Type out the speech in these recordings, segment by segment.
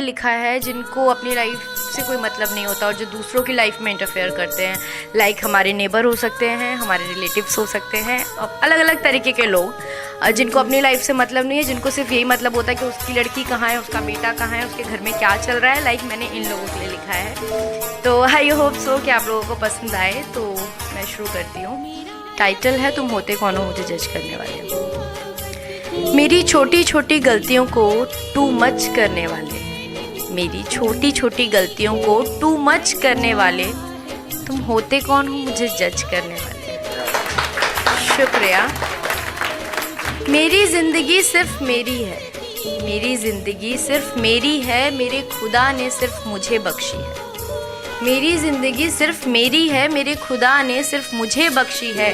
लिखा है जिनको अपनी लाइफ से कोई मतलब नहीं होता और जो दूसरों की लाइफ में इंटरफेयर करते हैं। लाइक हमारे नेबर हो सकते हैं, हमारे रिलेटिव्स हो सकते हैं, और अलग अलग तरीके के लोग जिनको अपनी लाइफ से मतलब नहीं है, जिनको सिर्फ यही मतलब होता है कि उसकी लड़की कहाँ है, उसका बेटा कहाँ है, उसके घर में क्या चल रहा है। लाइक मैंने इन लोगों के लिए लिखा है। तो आई होप सो कि आप लोगों को पसंद आए। तो मैं शुरू करती हूँ। टाइटल है तुम होते कौन हो मुझे जज करने वाले। मेरी छोटी छोटी गलतियों को टू मच करने वाले, मेरी छोटी छोटी गलतियों को टू मच करने वाले, तुम होते कौन हो मुझे जज करने वाले। शुक्रिया। मेरी ज़िंदगी सिर्फ मेरी है, मेरी ज़िंदगी सिर्फ मेरी है, मेरे खुदा ने सिर्फ मुझे बख्शी है। मेरी ज़िंदगी सिर्फ मेरी है, मेरे खुदा ने सिर्फ मुझे बख्शी है।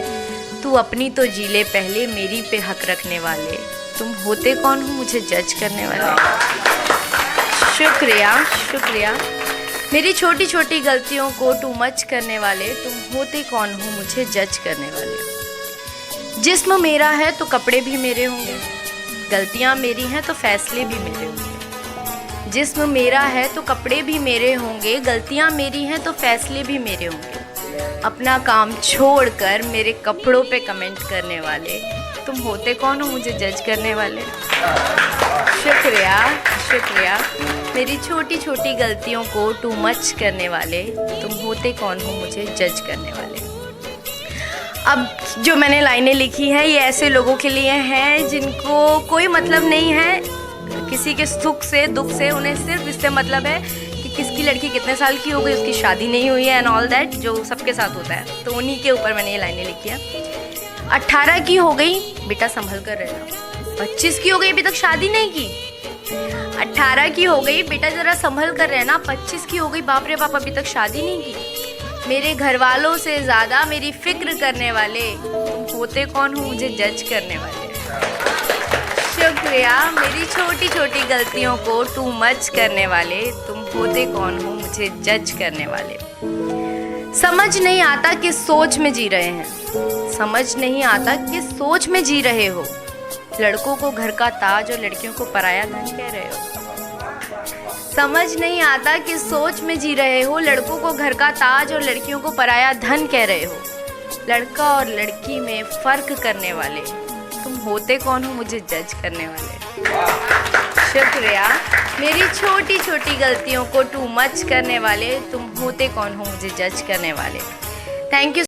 तू अपनी तो जी ले पहले, मेरी पे हक रखने वाले, तुम होते कौन हो मुझे जज करने वाले। शुक्रिया शुक्रिया। मेरी छोटी छोटी गलतियों को टू मच करने वाले, तुम होते कौन हो मुझे जज करने वाले। जिस्म मेरा है तो कपड़े भी मेरे होंगे, गलतियाँ मेरी हैं तो फैसले भी मेरे होंगे। जिस्म मेरा है तो कपड़े भी मेरे होंगे, गलतियाँ मेरी हैं तो फैसले भी मेरे होंगे। अपना काम छोड़कर मेरे कपड़ों पे कमेंट करने वाले, तुम होते कौन हो मुझे जज करने वाले। शुक्रिया शुक्रिया। मेरी छोटी छोटी गलतियों को टू मच करने वाले, तुम होते कौन हो मुझे जज करने वाले। अब जो मैंने लाइनें लिखी हैं ये ऐसे लोगों के लिए हैं जिनको कोई मतलब नहीं है किसी के सुख से दुख से, उन्हें सिर्फ इससे मतलब है कि किसकी लड़की कितने साल की हो गई, उसकी शादी नहीं हुई है एंड ऑल दैट, जो सबके साथ होता है। तो उन्हीं के ऊपर मैंने ये लाइनें लिखी हैं। 18 की हो गई बेटा संभल कर रहना, 25 की हो गई अभी तक शादी नहीं की। 18 की हो गई बेटा जरा संभल कर रहना, 25 की हो गई बाप रे बाप अभी तक शादी नहीं की। मेरे घर वालों से ज़्यादा मेरी फिक्र करने वाले, तुम होते कौन हो मुझे जज करने वाले। शुक्रिया। मेरी छोटी छोटी गलतियों को टू मच करने वाले, तुम होते कौन हो मुझे जज करने वाले। समझ नहीं आता किस सोच में जी रहे हैं, समझ नहीं आता किस सोच में जी रहे हो। लड़कों को घर का ताज और लड़कियों को पराया धन कह रहे हो। समझ नहीं आता किस सोच में जी रहे हो, लड़कों को घर का ताज और लड़कियों को पराया धन कह रहे हो। लड़का और लड़की में फ़र्क करने वाले, तुम होते कौन हो मुझे जज करने वाले। शुक्रिया। मेरी छोटी छोटी गलतियों को टू मच करने वाले, तुम होते कौन हो मुझे जज करने वाले। Thank you.